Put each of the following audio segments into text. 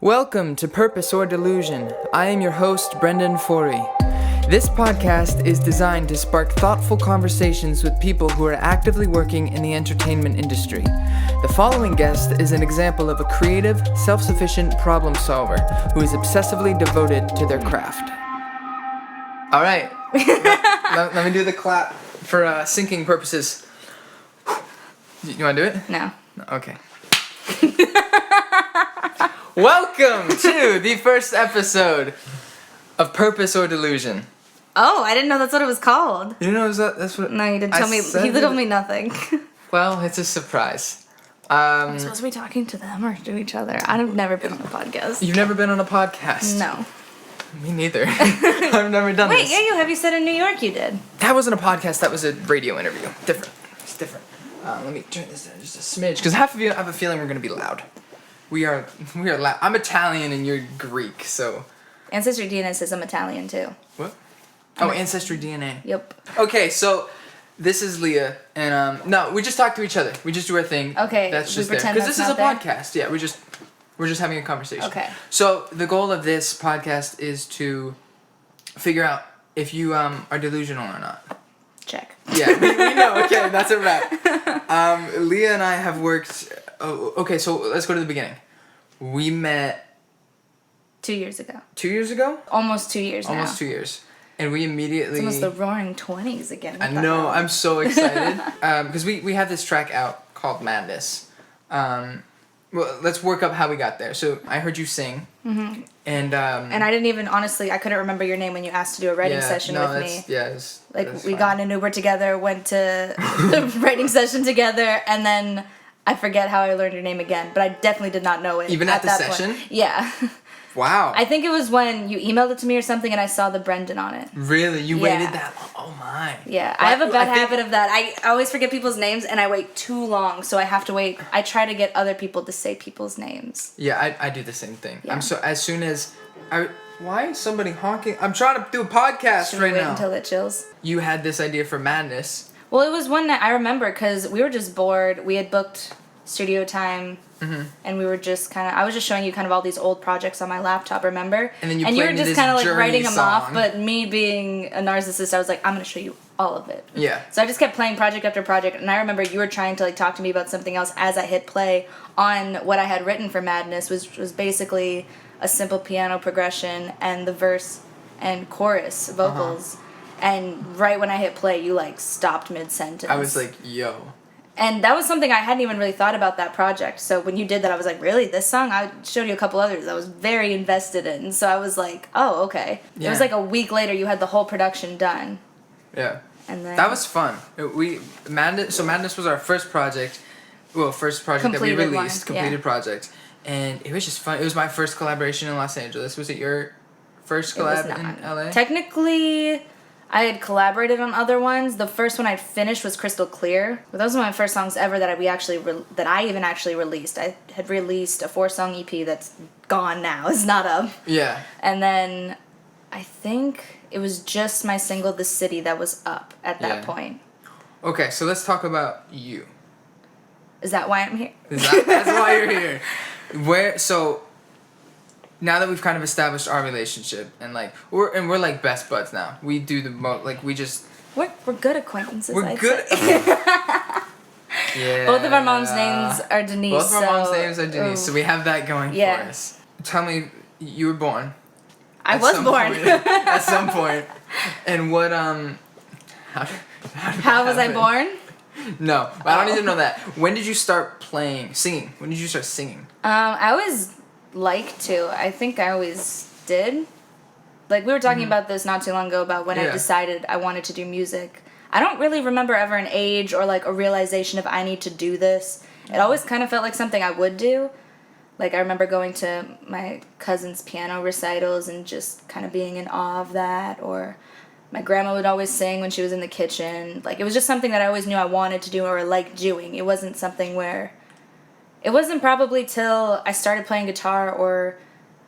Welcome to Purpose or Delusion. I am your host, Brendan Foery. This podcast is designed to spark thoughtful conversations with people who are actively working in the entertainment industry. The following guest is an example of a creative, self-sufficient problem solver who is obsessively devoted to their craft. All right, let me do the clap for syncing purposes. You want to do it? No. Okay. Welcome to the first episode of Purpose or Delusion. Oh, I didn't know that's what it was called. You know that's what? No, you didn't tell me. You told me nothing. Well, it's a surprise. Am I supposed to be talking to them or to each other? I've never been on a podcast. You've never been on a podcast? No. Me neither. I've never done this. Wait, yeah, have you said in New York you did? That wasn't a podcast. That was a radio interview. Different. It's different. Let me turn this down just a smidge, because half of you have a feeling we're going to be loud. We are loud. I'm Italian and you're Greek, so... Ancestry DNA says I'm Italian, too. What? Oh, Ancestry DNA. Yep. Okay, so this is Lia, and no, we just talk to each other. We just do our thing. Okay, that's just we pretend there. Because this is a there? podcast. Yeah, we're just having a conversation. Okay. So the goal of this podcast is to figure out if you are delusional or not. Check. Yeah, we know. Okay, that's a wrap. Lia and I have worked... Oh, okay, so let's go to the beginning. We met... 2 years ago. 2 years ago? Almost 2 years now. Almost 2 years. And we immediately... It's almost the roaring 20s again. I know, I'm so excited. Because we have this track out called Madness. Well, let's work up how we got there. So I heard you sing. Mm-hmm. And I didn't even, honestly, I couldn't remember your name when you asked to do a writing session with me. Yeah, we got in an Uber together, went to the writing session together, and then I forget how I learned your name again, but I definitely did not know it. Even at the session? Point. Yeah. Wow. I think it was when you emailed it to me or something and I saw the Brendan on it. Really? You waited that long? Oh my. Yeah. I have a bad habit of that. I always forget people's names and I wait too long, so I have to wait. I try to get other people to say people's names. Yeah, I do the same thing. Yeah. As soon as why is somebody honking? I'm trying to do a podcast Should right we wait now. until it chills? You had this idea for Madness. Well, it was one night I remember because we were just bored. We had booked studio time. Mm-hmm. And we were just I was just showing you kind of all these old projects on my laptop, remember? And then you were just kind of like writing them song. off, but me being a narcissist, I was like, I'm going to show you all of it. Yeah. So I just kept playing project after project, and I remember you were trying to like talk to me about something else as I hit play on what I had written for Madness, which was basically a simple piano progression and the verse and chorus vocals. And right when I hit play, you like stopped mid-sentence. I was like, yo. And that was something I hadn't even really thought about that project. So when you did that, I was like, really? This song? I showed you a couple others I was very invested in. So I was like, oh, okay. Yeah. It was like a week later you had the whole production done. Yeah. And then that was fun. Madness was our first project. Well, first project that we released. Completed project. And it was just fun. It was my first collaboration in Los Angeles. Was it your first collab in LA? Technically... I had collaborated on other ones. The first one I'd finished was Crystal Clear. But those were my first songs ever that I even actually released. I had released a 4-song EP that's gone now. It's not up. Yeah. And then I think it was just my single The City that was up at that point. Okay, so let's talk about you. Is that why I'm here? That's why you're here. So now that we've kind of established our relationship and like we're like best buds now. We do the most we're good acquaintances. We're good. Yeah. Both of our moms' names are Denise. Both of our moms' names are Denise, so we have that going for us. Tell me, you were born. I was born at some point. And what how was I born? No, I don't need to know that. When did you start singing? When did you start singing? I always liked to. I think I always did. Like, we were talking about this not too long ago about when I decided I wanted to do music. I don't really remember ever an age or, like, a realization of I need to do this. It always kind of felt like something I would do. Like, I remember going to my cousin's piano recitals and just kind of being in awe of that. Or my grandma would always sing when she was in the kitchen. Like, it was just something that I always knew I wanted to do or liked doing. It wasn't something where... It wasn't probably till I started playing guitar or,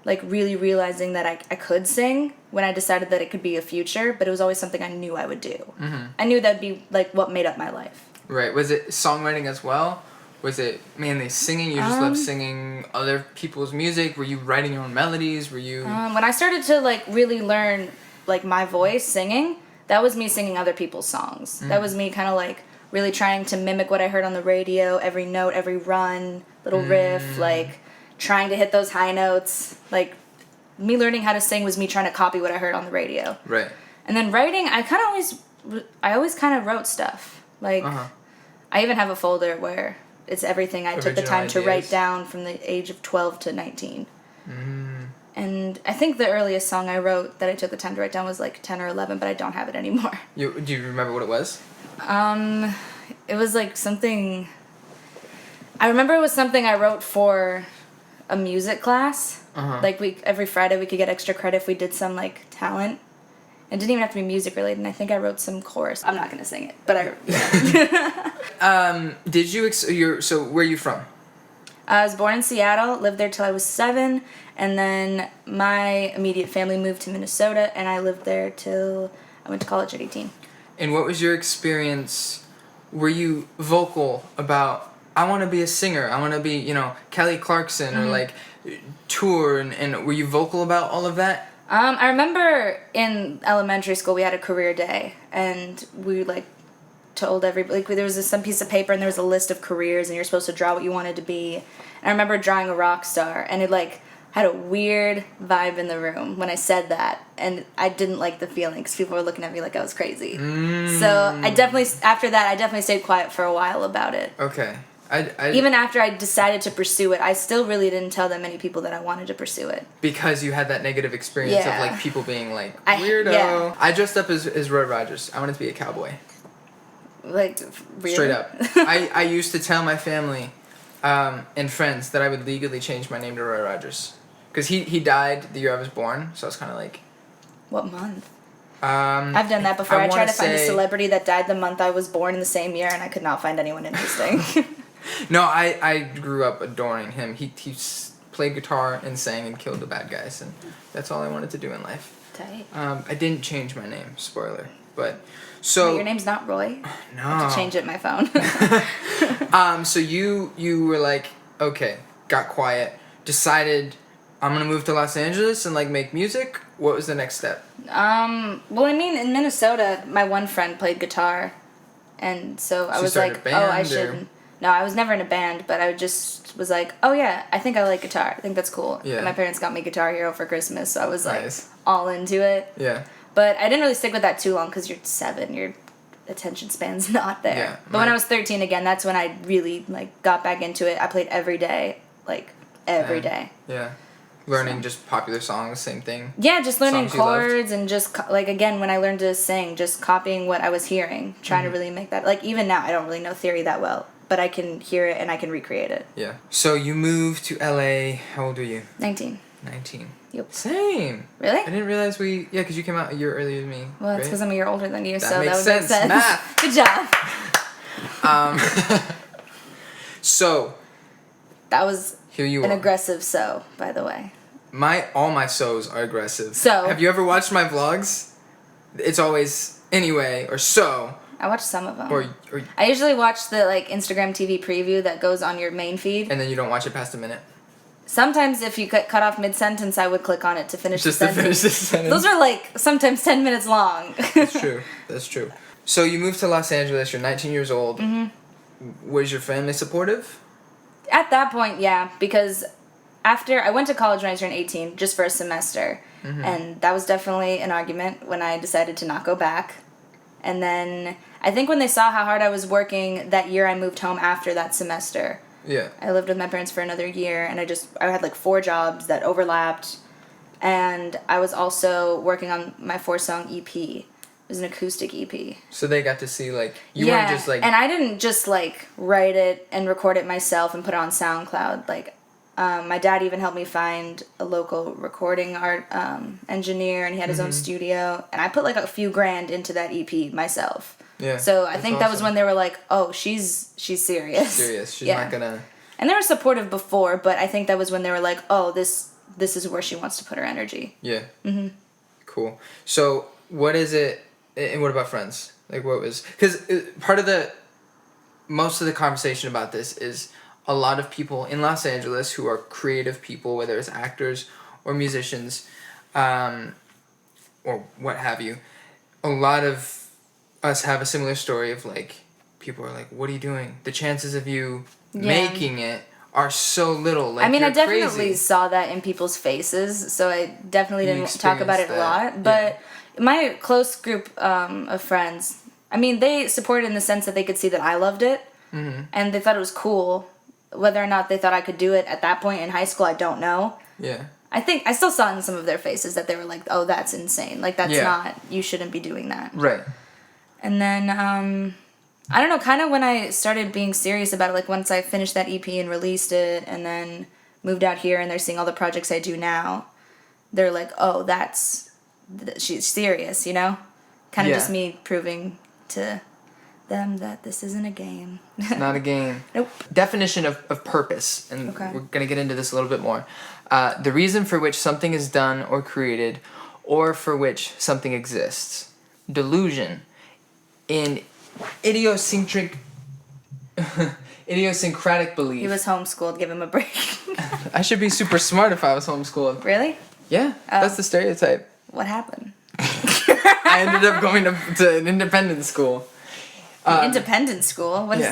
like, really realizing that I could sing when I decided that it could be a future, but it was always something I knew I would do. Mm-hmm. I knew that'd be, like, what made up my life. Right. Was it songwriting as well? Was it mainly singing? You just love singing other people's music? Were you writing your own melodies? Were you... When I started to, like, really learn, like, my voice singing, that was me singing other people's songs. That was me kind of, like, really trying to mimic what I heard on the radio, every note, every run, little riff, like, trying to hit those high notes. Like, me learning how to sing was me trying to copy what I heard on the radio. Right. And then writing, I always kind of wrote stuff. Like, I even have a folder where it's everything I took the time to write down from the age of 12 to 19. And I think the earliest song I wrote that I took the time to write down was like 10 or 11, but I don't have it anymore. Do you remember what it was? It was like something... I remember it was something I wrote for a music class. Like, every Friday we could get extra credit if we did some, like, talent. It didn't even have to be music related, and I think I wrote some chorus. I'm not going to sing it, but Did you... So, where are you from? I was born in Seattle, lived there till I was 7, and then my immediate family moved to Minnesota, and I lived there till I went to college at 18. And what was your experience? Were you vocal about, I want to be a singer, I want to be, Kelly Clarkson, or, like, tour, and were you vocal about all of that? I remember in elementary school we had a career day, and we, like, told everybody, like, there was some piece of paper and there was a list of careers and you're supposed to draw what you wanted to be. And I remember drawing a rock star, and it, like, had a weird vibe in the room when I said that, and I didn't like the feeling because people were looking at me like I was crazy. So after that I definitely stayed quiet for a while about it. Okay. Even after I decided to pursue it, I still really didn't tell that many people that I wanted to pursue it. Because you had that negative experience of, like, people being like, weirdo. Yeah. I dressed up as Roy Rogers. I wanted to be a cowboy. Like, really? Straight up. I used to tell my family and friends that I would legally change my name to Roy Rogers. Because he died the year I was born, so I was kind of like... What month? I've done that before. I tried to find a celebrity that died the month I was born in the same year, and I could not find anyone interesting. No, I grew up adoring him. He played guitar and sang and killed the bad guys, and that's all I wanted to do in life. Tight. I didn't change my name, spoiler, but so... Wait, your name's not Roy? No. I have to change it in my phone. So you were like, okay, got quiet, decided I'm gonna move to Los Angeles and, like, make music. What was the next step? Well, I mean, in Minnesota, my one friend played guitar, and so I was like, I should... No, I was never in a band, but I just was like, oh yeah, I think I like guitar. I think that's cool. Yeah. And my parents got me Guitar Hero for Christmas, so I was like all into it. Yeah. But I didn't really stick with that too long because you're 7, your attention span's not there. Yeah, but when I was 13 again, that's when I really, like, got back into it. I played every day, like, every day. Yeah. Learning just popular songs, same thing. Yeah, just learning chords and just, like, again, when I learned to sing, just copying what I was hearing, trying to really make that. Like, even now, I don't really know theory that well, but I can hear it and I can recreate it. Yeah. So you moved to LA. How old were you? 19. 19. Yep. Same. Really? I didn't realize because you came out a year earlier than me. Well, it's because I'm a year older than you, that so makes that would sense. make sense. Math. Good job. So. That was here you an are. aggressive so, by the way. All my so's are aggressive. So. Have you ever watched my vlogs? It's always anyway or so. I watch some of them. Or I usually watch the, like, Instagram TV preview that goes on your main feed. And then you don't watch it past a minute? Sometimes if you cut off mid-sentence, I would click on it to finish the sentence. Just to finish the sentence? Those are, like, sometimes 10 minutes long. That's true. That's true. So you moved to Los Angeles. You're 19 years old. Mm-hmm. Was your family supportive? At that point, yeah. Because I went to college when I turned 18, just for a semester. Mm-hmm. And that was definitely an argument when I decided to not go back. And then I think when they saw how hard I was working that year, I moved home after that semester. Yeah. I lived with my parents for another year, and I had, like, 4 jobs that overlapped. And I was also working on my 4-song EP. It was an acoustic EP. So they got to see, like, you weren't just, like... and I didn't just, like, write it and record it myself and put it on SoundCloud. Like, my dad even helped me find a local recording art engineer, and he had his own studio. And I put, like, a few grand into that EP myself. Yeah. So I think that was when they were like, oh, she's serious. She's not gonna... And they were supportive before, but I think that was when they were like, oh, this is where she wants to put her energy. Yeah. Mm-hmm. Cool. So what is it, and what about friends? Like, what was... Because part of the most of the conversation about this is a lot of people in Los Angeles who are creative people, whether it's actors or musicians, or what have you. A lot of us have a similar story of like, people are like, what are you doing? The chances of you making it are so little. Like, I mean, I definitely crazy. saw that in people's faces, so I definitely didn't talk about it a lot. But my close group of friends, I mean, they supported in the sense that they could see that I loved it, and they thought it was cool. Whether or not they thought I could do it at that point in high school, I don't know. Yeah. I think I still saw in some of their faces that they were like, oh, that's insane. Like, that's not, you shouldn't be doing that. Right. And then, I don't know, kind of when I started being serious about it, like once I finished that EP and released it and then moved out here and they're seeing all the projects I do now, they're like, oh, she's serious, you know? Kind of just me proving to them that this isn't a game. It's not a game. Nope. Definition of purpose, and we're going to get into this a little bit more. The reason for which something is done or created, or for which something exists. Delusion. In idiosyncratic belief. He was homeschooled, give him a break. I should be super smart if I was homeschooled. Really? Yeah, that's the stereotype. What happened? I ended up going to an independent school. Independent school? What? Is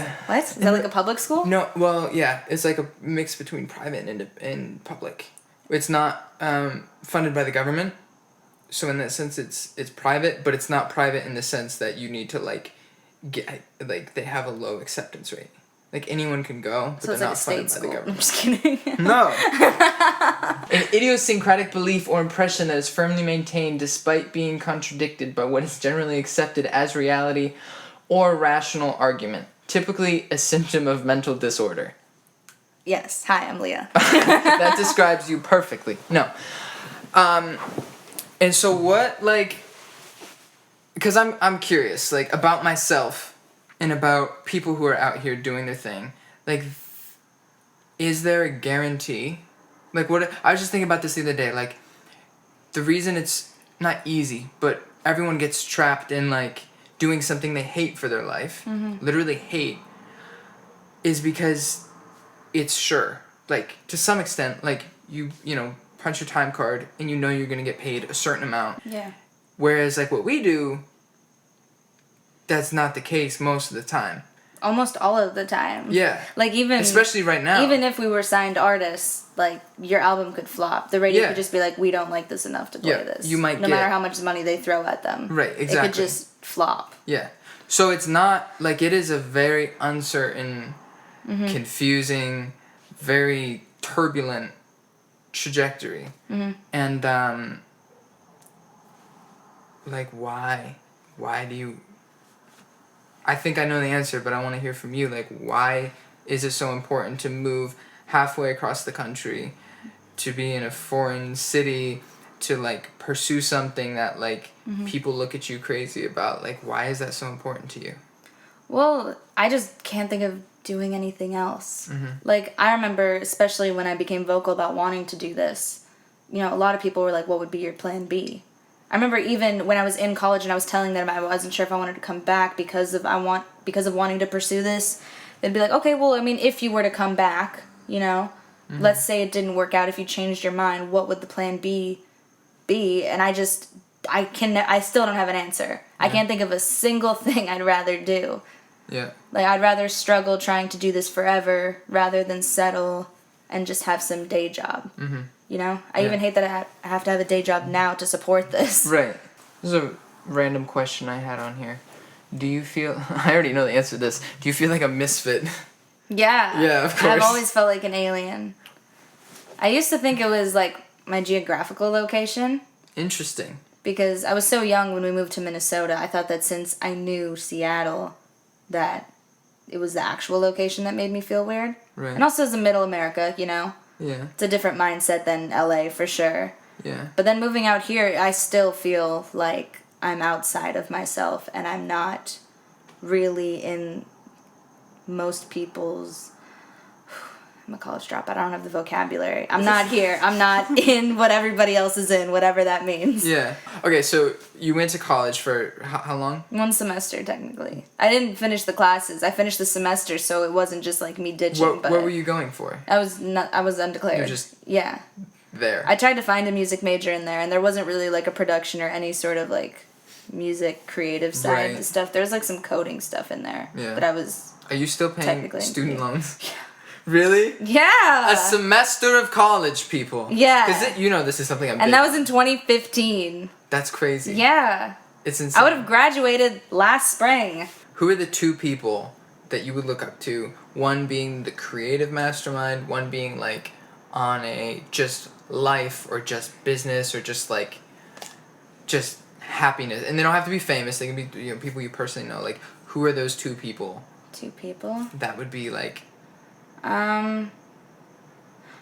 that like a public school? No, well, yeah, it's like a mix between private and public. It's not funded by the government, so in that sense, it's private, but it's not private in the sense that you need to they have a low acceptance rate. Like, anyone can go, but so they're like not funded by the government. I'm just kidding. No. An idiosyncratic belief or impression that is firmly maintained despite being contradicted by what is generally accepted as reality or rational argument. Typically a symptom of mental disorder. Yes. Hi, I'm Lia. That describes you perfectly. No. And so what, like... Because I'm curious, like, about myself and about people who are out here doing their thing. Like, is there a guarantee? Like, what... I was just thinking about this the other day. Like, the reason it's not easy, but everyone gets trapped in, like, doing something they hate for their life, literally hate, is because it's sure. Like, to some extent, like, you know, punch your time card and you know you're going to get paid a certain amount. Yeah. Whereas, like, what we do, that's not the case most of the time. Almost all of the time. Yeah. Like, even... Especially right now. Even if we were signed artists, like, your album could flop. The radio could just be like, we don't like this enough to play this. You might No matter how much money they throw at them. Right, exactly. It could just flop. Yeah. So it's not... Like, it is a very uncertain, confusing, very turbulent trajectory. And, like, why? Why do you... I think I know the answer, but I want to hear from you. Like, why is it so important to move halfway across the country, to be in a foreign city, to, like, pursue something that, like, people look at you crazy about? Like, why is that so important to you? Well, I just can't think of doing anything else. Like, I remember, especially when I became vocal about wanting to do this, you know, a lot of people were like, what would be your plan B? I remember even when I was in college and I was telling them I wasn't sure if I wanted to come back because of wanting to pursue this, they'd be like, okay, well, I mean, if you were to come back, you know, let's say it didn't work out, if you changed your mind, what would the plan B be? And I still don't have an answer. I can't think of a single thing I'd rather do. Yeah. Like, I'd rather struggle trying to do this forever rather than settle and just have some day job. You know? I even hate that I have to have a day job now to support this. Right. This is a random question I had on here. Do you feel... I already know the answer to this. Do you feel like a misfit? Yeah. Yeah, of course. I've always felt like an alien. I used to think it was, like, my geographical location. Interesting. Because I was so young when we moved to Minnesota, I thought that since I knew Seattle, that it was the actual location that made me feel weird. Right. And also as a middle America, you know? Yeah. It's a different mindset than LA for sure. Yeah. But then moving out here, I still feel like I'm outside of myself and I'm not really in most people's I'm a college dropout. I don't have the vocabulary. I'm not here. I'm not in what everybody else is in, whatever that means. Yeah. Okay, so you went to college for how long? 1 semester, technically. I didn't finish the classes. I finished the semester, so it wasn't just like me ditching. What were you going for? I was undeclared. You were just yeah. there. I tried to find a music major in there, and there wasn't really like a production or any sort of like music creative side to stuff. There was like some coding stuff in there. Yeah. But I was. Are you still paying student loans? Yeah. Really? Yeah. A semester of college, people. Yeah. Because this is something I'm. And that was in 2015. That's crazy. Yeah. It's insane. I would have graduated last spring. Who are the two people that you would look up to? One being the creative mastermind, one being like on a just life or just business or just like just happiness. And they don't have to be famous. They can be people you personally know. Like, who are those two people? Two people? That would be like I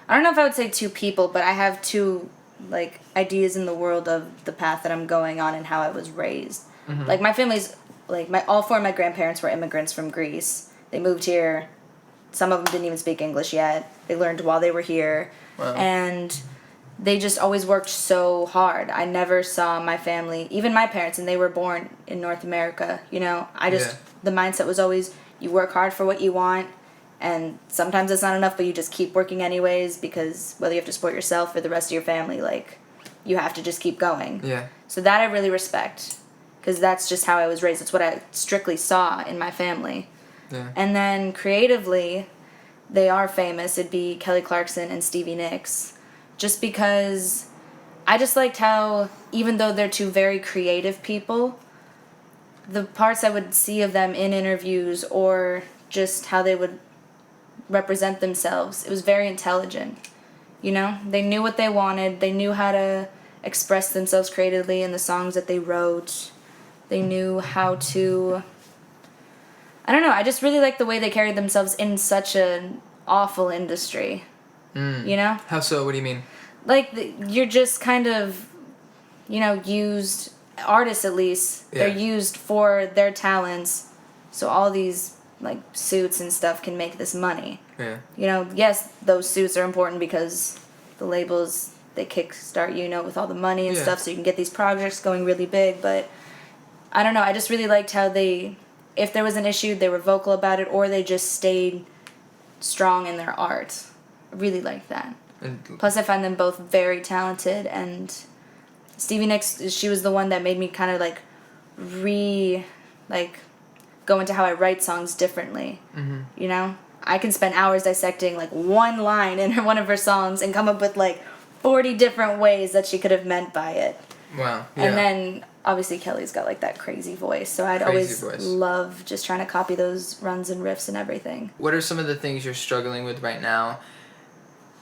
don't know if I would say two people, but I have two like ideas in the world of the path that I'm going on and how I was raised. Mm-hmm. Like my family's like all four of my grandparents were immigrants from Greece. They moved here. Some of them didn't even speak English yet. They learned while they were here. Wow. And they just always worked so hard. I never saw my family, even my parents, and they were born in North America, the mindset was always you work hard for what you want. And sometimes it's not enough, but you just keep working anyways because whether you have to support yourself or the rest of your family, like, you have to just keep going. Yeah. So that I really respect because that's just how I was raised. It's what I strictly saw in my family. Yeah. And then creatively, they are famous. It'd be Kelly Clarkson and Stevie Nicks. Just because I just liked how, even though they're two very creative people, the parts I would see of them in interviews or just how they would represent themselves, it was very intelligent. They knew what they wanted. They knew how to express themselves creatively in the songs that they wrote. They knew how to, I don't know, I just really like the way they carried themselves in such an awful industry. How so? What do you mean? Like, you're just kind of, used, artists at least, they're used for their talents, so all these like suits and stuff can make this money. Yeah. Yes, those suits are important because the labels, they kickstart with all the money and stuff, so you can get these projects going really big. But I don't know, I just really liked how if there was an issue, they were vocal about it, or they just stayed strong in their art. I really liked that. Plus, I find them both very talented, and Stevie Nicks, she was the one that made me kind of go into how I write songs differently. Mm-hmm. I can spend hours dissecting like one line in one of her songs and come up with like 40 different ways that she could have meant by it. Wow. Yeah. And then obviously Kelly's got like that crazy voice, so I'd always love just trying to copy those runs and riffs and everything. What are some of the things you're struggling with right now?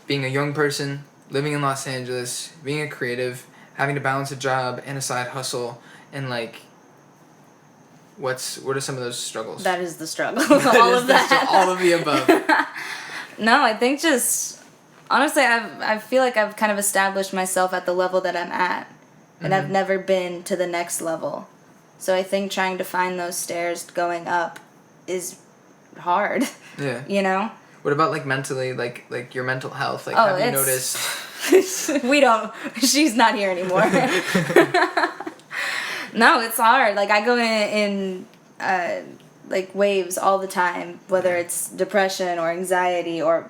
Being a young person, living in Los Angeles, being a creative, having to balance a job and a side hustle, and like, what are some of those struggles? That is the struggle. All of that. All of the above. No, I think just honestly, I feel like I've kind of established myself at the level that I'm at, and I've never been to the next level. So I think trying to find those stairs going up is hard. Yeah. What about like mentally, like your mental health? Like, have you noticed? We don't. She's not here anymore. No, it's hard. Like, I go in like waves all the time, whether it's depression or anxiety or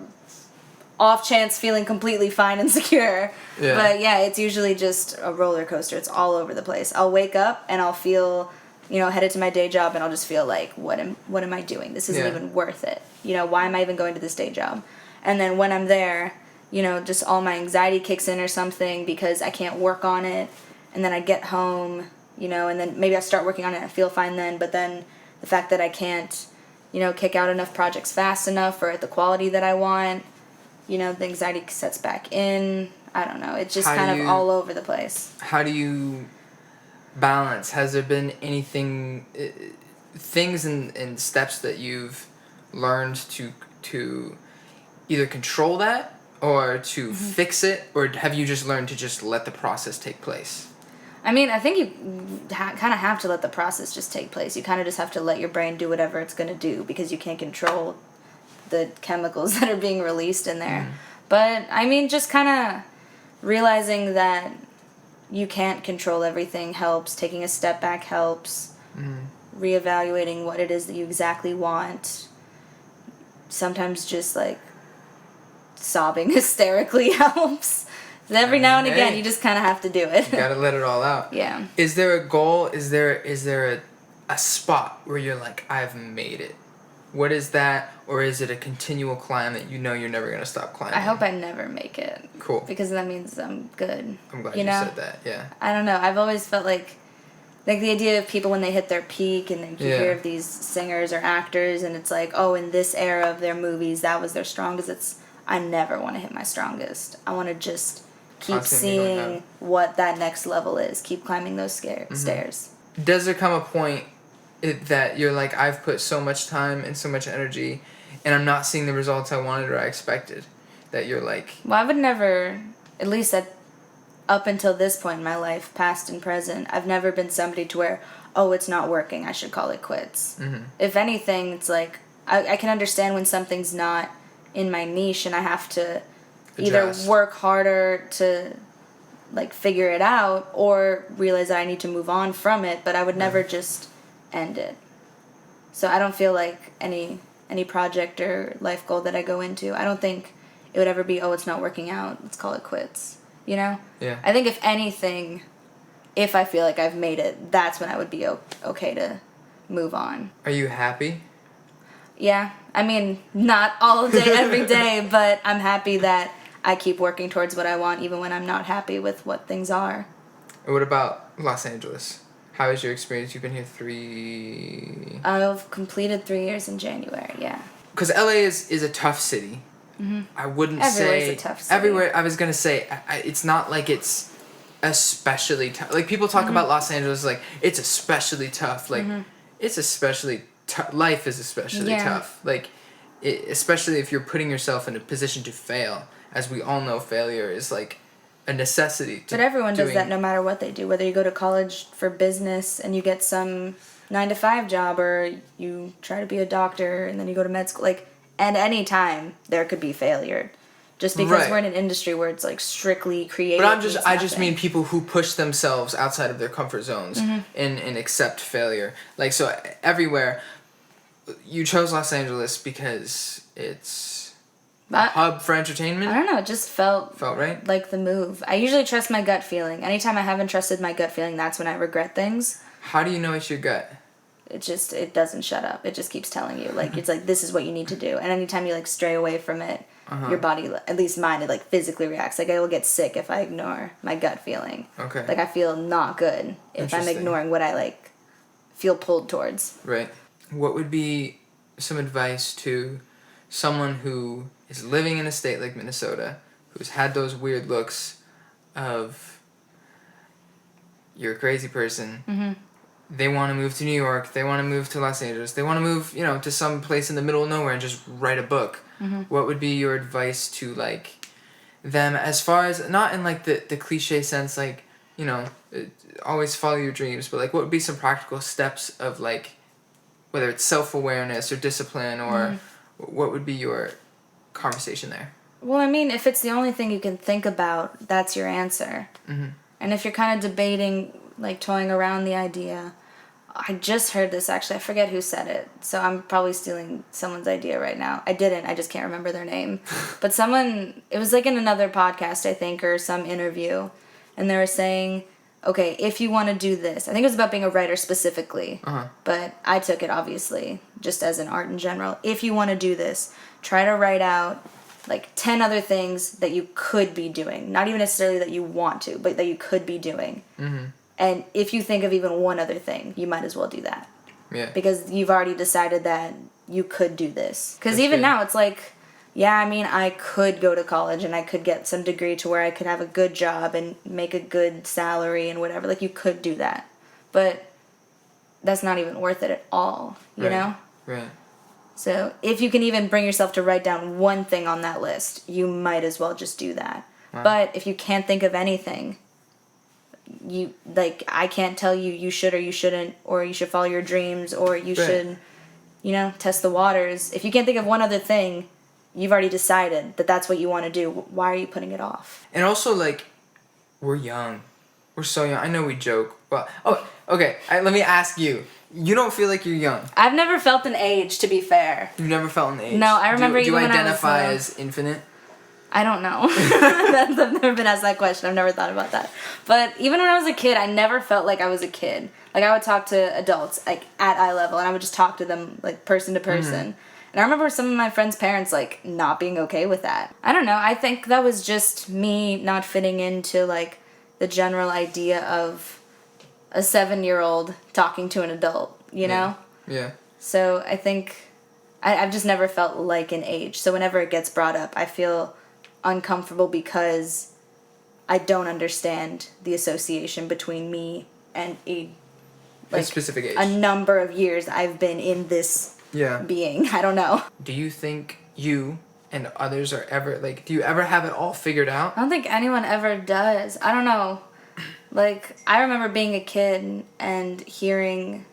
off chance feeling completely fine and secure. Yeah. But yeah, it's usually just a roller coaster. It's all over the place. I'll wake up and I'll feel, headed to my day job, and I'll just feel like, what am I doing? This isn't even worth it. Why am I even going to this day job? And then when I'm there, just all my anxiety kicks in or something because I can't work on it. And then I get home, and then maybe I start working on it and I feel fine then, but then the fact that I can't, kick out enough projects fast enough or at the quality that I want, the anxiety sets back in. I don't know. It's just kind of all over the place. How do you balance? Has there been things and steps that you've learned to either control that or to fix it, or have you just learned to just let the process take place? I mean, I think you kind of have to let the process just take place. You kind of just have to let your brain do whatever it's going to do because you can't control the chemicals that are being released in there. But I mean, just kind of realizing that you can't control everything helps. Taking a step back helps. Reevaluating what it is that you exactly want. Sometimes just like sobbing hysterically helps. Every now and again, you just kind of have to do it. You gotta let it all out. Yeah. Is there a goal? Is there a spot where you're like, I've made it? What is that? Or is it a continual climb that you know you're never gonna stop climbing? I hope I never make it. Cool. Because that means I'm good. I'm glad you said that. Yeah. I don't know. I've always felt like the idea of people when they hit their peak and then you hear of these singers or actors and it's like, oh, in this era of their movies, that was their strongest. I never want to hit my strongest. I want to just keep seeing what that next level is. Keep climbing those stairs. Does there come a point that you're like, I've put so much time and so much energy and I'm not seeing the results I wanted or I expected? That you're like... Well, I would never, at least up until this point in my life, past and present, I've never been somebody to where, oh, it's not working, I should call it quits. If anything, it's like, I can understand when something's not in my niche and I have to either work harder to like figure it out or realize that I need to move on from it, but I would never just end it. So I don't feel like any project or life goal that I go into, I don't think it would ever be, oh, it's not working out, let's call it quits. You know? Yeah. I think if anything, if I feel like I've made it, that's when I would be okay to move on. Are you happy? Yeah. I mean, not all day, every day, but I'm happy that I keep working towards what I want even when I'm not happy with what things are. And what about Los Angeles? How is your experience? You've been here 3... I've completed 3 years in January, yeah. Because LA is a tough city. I wouldn't Everywhere's say... a tough city. Everywhere, I was going to say, it's not like it's especially tough. Like, people talk about Los Angeles like, it's especially tough. Like, it's especially tough. Life is especially tough. Like, especially if you're putting yourself in a position to fail. As we all know, failure is like a necessity. But everyone does that no matter what they do. Whether you go to college for business and you get some 9-to-5 job or you try to be a doctor and then you go to med school. Like, at any time, there could be failure. Just because we're in an industry where it's like strictly creative. But I just mean people who push themselves outside of their comfort zones and accept failure. Like, so everywhere, you chose Los Angeles because it's a hub for entertainment? I don't know, it just felt right? Like the move. I usually trust my gut feeling. Anytime I haven't trusted my gut feeling, that's when I regret things. How do you know it's your gut? It doesn't shut up. It just keeps telling you. Like, it's like, this is what you need to do. And anytime you, like, stray away from it, your body, at least mine, it, like, physically reacts. Like, I will get sick if I ignore my gut feeling. Okay. Like, I feel not good if I'm ignoring what I, like, feel pulled towards. Right. What would be some advice to someone who is living in a state like Minnesota, who's had those weird looks of, you're a crazy person, they want to move to New York, they want to move to Los Angeles, they want to move, to some place in the middle of nowhere and just write a book. What would be your advice to, like, them as far as, not in, like, the cliche sense, like, always follow your dreams, but, like, what would be some practical steps of, like, whether it's self-awareness or discipline or what would be your conversation there? Well, I mean, if it's the only thing you can think about, that's your answer. And if you're kind of debating, like, toying around the idea, I just heard this, actually. I forget who said it, so I'm probably stealing someone's idea right now. I didn't. I just can't remember their name. But it was, like, in another podcast, I think, or some interview, and they were saying, okay, if you want to do this, I think it was about being a writer specifically, but I took it, obviously, just as an art in general. If you want to do this, try to write out, like, 10 other things that you could be doing. Not even necessarily that you want to, but that you could be doing. And if you think of even one other thing, you might as well do that. Yeah. Because you've already decided that you could do this. Because even now, it's like, yeah, I mean, I could go to college and I could get some degree to where I could have a good job and make a good salary and whatever. Like, you could do that. But that's not even worth it at all, you know? Right. So if you can even bring yourself to write down one thing on that list, you might as well just do that. Wow. But if you can't think of anything, I can't tell you should or you shouldn't, or you should follow your dreams, or you should, test the waters. If you can't think of one other thing, you've already decided that that's what you want to do. Why are you putting it off? And also, like, we're young. We're so young. I know we joke, but... Oh, okay. Let me ask you. You don't feel like you're young. I've never felt an age, to be fair. You've never felt an age? No, I remember do you when identify I was... as infinite? I don't know. I've never been asked that question. I've never thought about that. But even when I was a kid, I never felt like I was a kid. Like, I would talk to adults, like, at eye level, and I would just talk to them, like, person to person. Mm-hmm. And I remember some of my friends' parents, like, not being okay with that. I don't know. I think that was just me not fitting into, like, the general idea of a 7-year-old talking to an adult, you know? Yeah. So I think I've just never felt like an age. So whenever it gets brought up, I feel uncomfortable because I don't understand the association between me and a specific age. A number of years I've been in this being. I don't know. Do you think you and others are ever, like, do you ever have it all figured out? I don't think anyone ever does. I don't know. Like, I remember being a kid and hearing,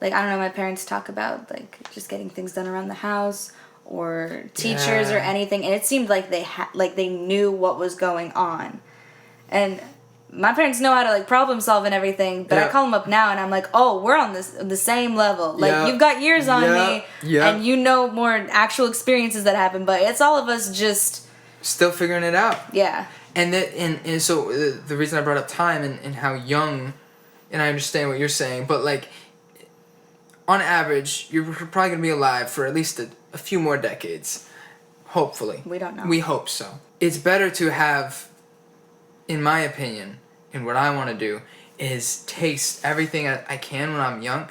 like, I don't know, my parents talk about, like, just getting things done around the house or teachers or anything, and it seemed like they knew what was going on. And my parents know how to, like, problem solve and everything, but I call them up now and I'm like, oh, we're on the same level. Like, you've got years on me, and you know more actual experiences that happen, but it's all of us just... Still figuring it out. Yeah. And so the reason I brought up time and how young, and I understand what you're saying, but, like, on average, you're probably going to be alive for at least a few more decades. Hopefully. We don't know. We hope so. It's better to have, in my opinion, and what I want to do, is taste everything I can when I'm young.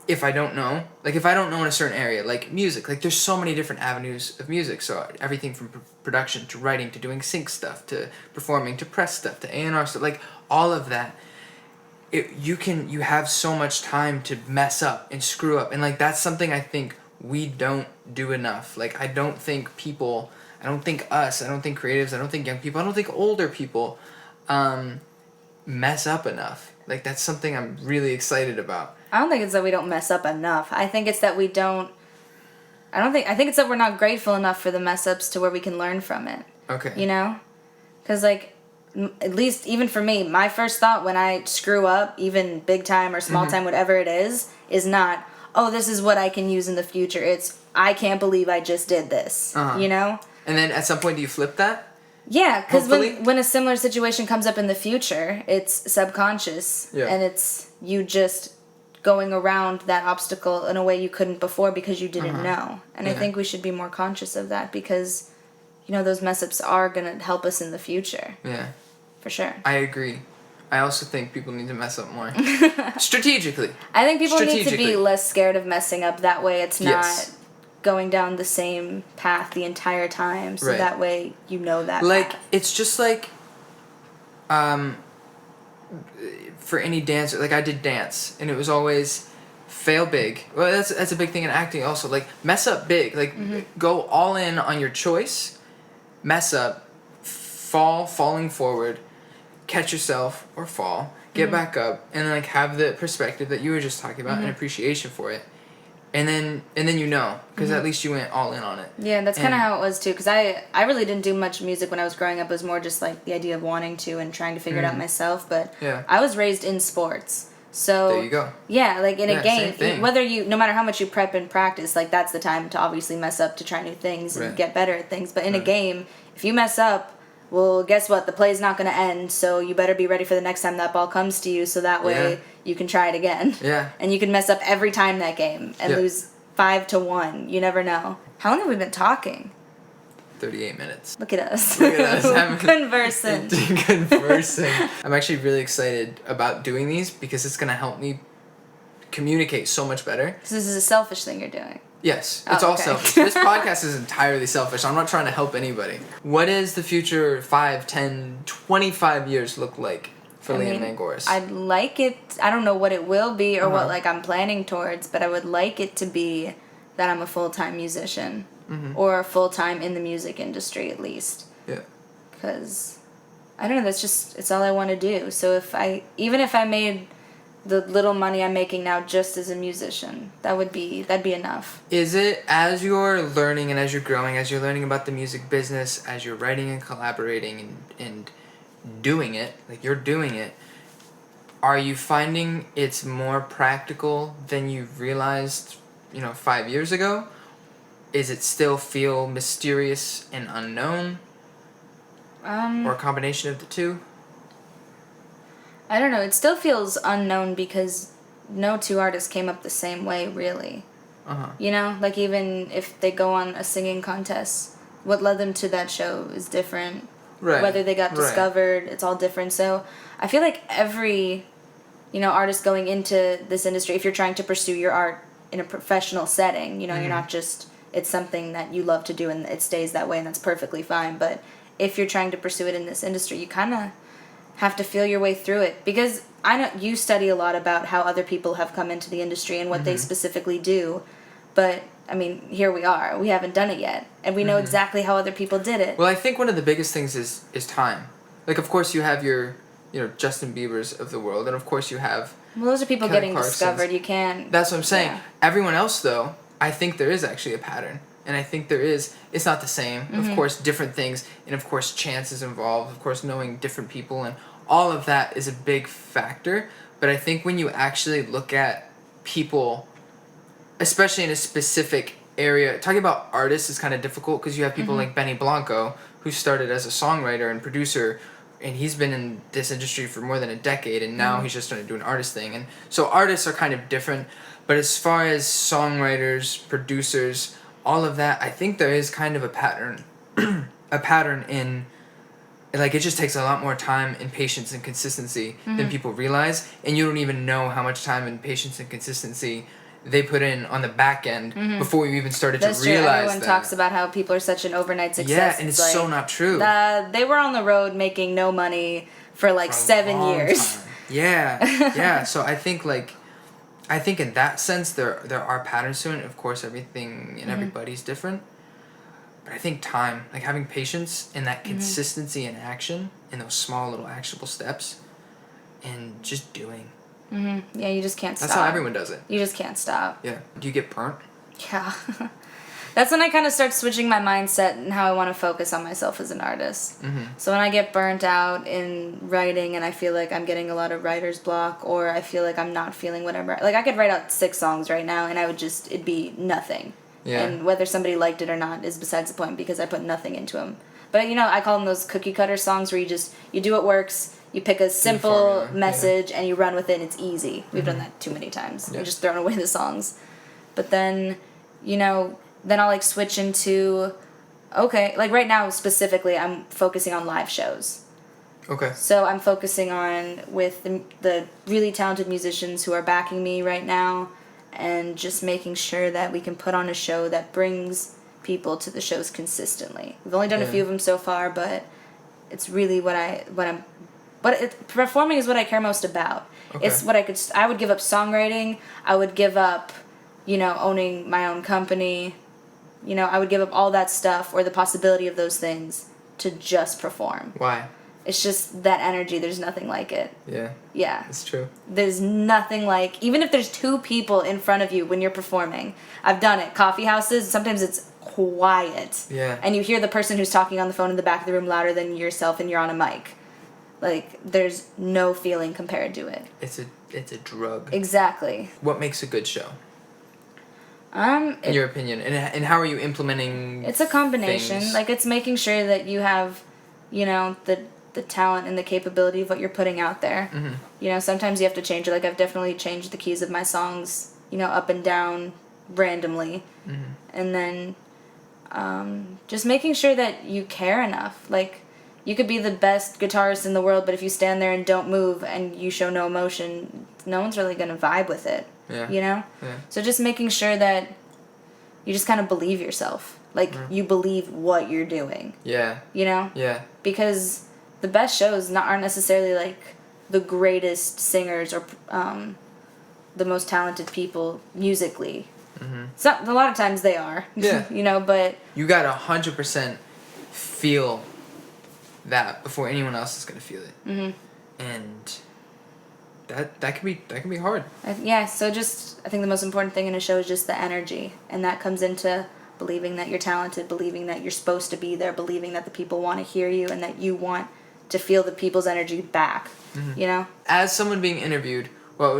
If I don't know, like, if I don't know in a certain area, like music, like, there's so many different avenues of music. So everything from production to writing to doing sync stuff to performing to press stuff to A&R stuff, like, all of that. You have so much time to mess up and screw up, and, like, that's something I think we don't do enough. Like, I don't think us, I don't think creatives, I don't think young people, I don't think older people mess up enough. Like, that's something I'm really excited about. I don't think it's that we don't mess up enough. I think it's that we don't... I think it's that we're not grateful enough for the mess ups to where we can learn from it. Okay. You know? Because, like, at least even for me, my first thought when I screw up, even big time or small time, whatever it is not, oh, this is what I can use in the future. It's, I can't believe I just did this. You know? And then at some point, do you flip that? Yeah, because when a similar situation comes up in the future, it's subconscious. Yeah. And it's you just going around that obstacle in a way you couldn't before because you didn't know. And I think we should be more conscious of that because, you know, those mess-ups are going to help us in the future. Yeah. For sure. I agree. I also think people need to mess up more. Strategically. I think people need to be less scared of messing up. That way it's not going down the same path the entire time. So that way you know that path. It's just like... for any dancer, like, I did dance, and it was always fail big. Well, that's a big thing in acting also. Like, mess up big. Like, go all in on your choice, mess up, falling forward, catch yourself, or fall, get back up, and then, like, have the perspective that you were just talking about and appreciation for it. And then you know, because at least you went all in on it. Yeah, that's kind of how it was, too, because I really didn't do much music when I was growing up. It was more just, like, the idea of wanting to and trying to figure it out myself, but I was raised in sports. So there you go. Yeah, like, in a game, whether no matter how much you prep and practice, like, that's the time to obviously mess up, to try new things and get better at things. But in a game, if you mess up, well, guess what? The play's not going to end, so you better be ready for the next time that ball comes to you, so that way you can try it again. Yeah. And you can mess up every time that game and lose 5-1. You never know. How long have we been talking? 38 minutes. Look at us. Look at us. Conversing. I'm actually really excited about doing these because it's going to help me communicate so much better. So this is a selfish thing you're doing. Yes, it's all selfish. This podcast is entirely selfish. I'm not trying to help anybody. What does the future 5, 10, 25 years look like for Lia Mangouras? I'd like it, I don't know what it will be or what, like, I'm planning towards, but I would like it to be that I'm a full-time musician or full-time in the music industry at least. Yeah. Because, I don't know, it's all I want to do. So even if I made the little money I'm making now just as a musician. That'd be enough. Is it, as you're learning and as you're growing, as you're learning about the music business, as you're writing and collaborating and doing it, like you're doing it, are you finding it's more practical than you realized, 5 years ago? Is it still feel mysterious and unknown? Or a combination of the two? I don't know. It still feels unknown because no two artists came up the same way, really. Like even if they go on a singing contest, what led them to that show is different. Right. Whether they got discovered, it's all different. So I feel like every, artist going into this industry, if you're trying to pursue your art in a professional setting, you're not just, it's something that you love to do and it stays that way and that's perfectly fine. But if you're trying to pursue it in this industry, you kind of have to feel your way through it, because I know you study a lot about how other people have come into the industry and what they specifically do, but I mean, here we are. We haven't done it yet, and we know exactly how other people did it. Well, I think one of the biggest things is time. Like, of course, you have your, Justin Bieber's of the world, and of course you have. Well, those are people Kelly getting Clarkson's. discovered. You can't. That's what I'm saying. Yeah. Everyone else, though, I think there is actually a pattern. And I think there is. It's not the same. Of course, different things. And of course, chance is involved. Of course, knowing different people. And all of that is a big factor. But I think when you actually look at people, especially in a specific area, talking about artists is kind of difficult because you have people like Benny Blanco, who started as a songwriter and producer. And he's been in this industry for more than a decade. And now he's just starting to do an artist thing. And so artists are kind of different. But as far as songwriters, producers, all of that, I think there is kind of a pattern. A pattern in, like, it just takes a lot more time and patience and consistency than people realize. And you don't even know how much time and patience and consistency they put in on the back end before you even started That's to realize true. Everyone that. Talks about how people are such an overnight success. Yeah, and it's so not true. They were on the road making no money for like 7 years. Time. Yeah. So I think in that sense there are patterns to it. Of course, everything and everybody's different. But I think time, like having patience and that consistency in action in those small little actionable steps and just doing. Yeah, you just can't stop. That's how everyone does it. You just can't stop. Yeah. Do you get burnt? Yeah. That's when I kind of start switching my mindset and how I want to focus on myself as an artist. So when I get burnt out in writing and I feel like I'm getting a lot of writer's block, or I feel like I'm not feeling whatever. Like, I could write out 6 songs right now and it'd be nothing. Yeah. And whether somebody liked it or not is besides the point, because I put nothing into them. But, I call them those cookie cutter songs where you do what works, you pick a simple message and you run with it and it's easy. We've done that too many times. Yeah. We've just thrown away the songs. But then, then I'll like switch into, okay, like right now specifically I'm focusing on live shows. Okay. So I'm focusing on with the really talented musicians who are backing me right now, and just making sure that we can put on a show that brings people to the shows consistently. We've only done a few of them so far, but it's really performing is what I care most about. Okay. It's what I would give up songwriting, I would give up, owning my own company, I would give up all that stuff, or the possibility of those things, to just perform. Why? It's just that energy, there's nothing like it. Yeah. Yeah. It's true. There's nothing like, even if there's 2 people in front of you when you're performing. I've done it. Coffee houses, sometimes it's quiet. Yeah. And you hear the person who's talking on the phone in the back of the room louder than yourself, and you're on a mic. Like, there's no feeling compared to it. It's a drug. Exactly. What makes a good show? In your opinion, and how are you implementing? It's a combination. Things? Like, it's making sure that you have, the talent and the capability of what you're putting out there. Sometimes you have to change it. Like, I've definitely changed the keys of my songs, up and down randomly. And then just making sure that you care enough. Like, you could be the best guitarist in the world, but if you stand there and don't move and you show no emotion, no one's really going to vibe with it. Yeah. Yeah. So just making sure that you just kind of believe yourself. Like, you believe what you're doing. Yeah. Yeah. Because the best shows aren't necessarily, like, the greatest singers or the most talented people musically. So, a lot of times they are. Yeah. But... You gotta 100% feel that before anyone else is gonna feel it. And that can be hard. Yeah, so I think the most important thing in a show is just the energy, and that comes into believing that you're talented, believing that you're supposed to be there, believing that the people want to hear you, and that you want to feel the people's energy back. You know? As someone being interviewed, what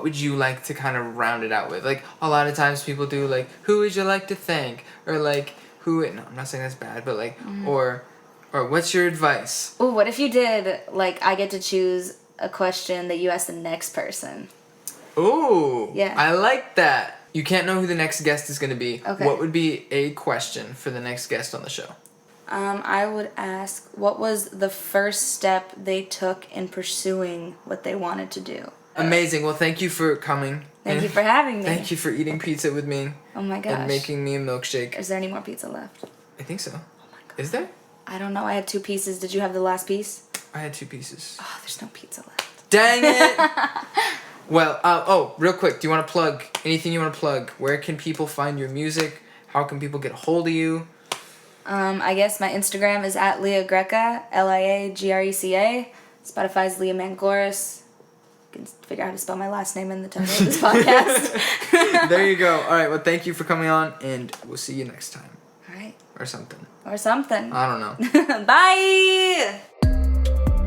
would you like to kind of round it out with? Like, a lot of times people do, like, who would you like to thank? Or, like, no, I'm not saying that's bad, but, like, or what's your advice? Ooh, what if you did, like, I get to choose a question that you ask the next person? Ooh. Yeah. I like that. You can't know who the next guest is going to be. Okay. What would be a question for the next guest on the show? I would ask, what was the first step they took in pursuing what they wanted to do? Amazing. Well, thank you for coming. Thank you for having me. Thank you for eating pizza with me. Oh my gosh. And making me a milkshake. Is there any more pizza left? I think so. Oh my god. Is there? I don't know. I had 2 pieces. Did you have the last piece? I had 2 pieces. Oh, there's no pizza left. Dang it! Well, real quick, do you want to plug anything you want to plug? Where can people find your music? How can people get a hold of you? I guess my Instagram is at Lia Greca, Liagreca. Spotify's Lia Mangouras. You can figure out how to spell my last name in the title of this podcast. There you go. All right, well, thank you for coming on, and we'll see you next time. All right. Or something. Or something. I don't know. Bye!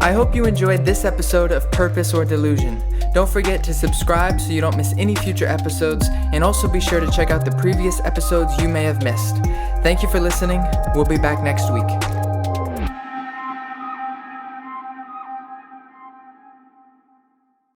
I hope you enjoyed this episode of Purpose or Delusion. Don't forget to subscribe so you don't miss any future episodes, and also be sure to check out the previous episodes you may have missed. Thank you for listening. We'll be back next week.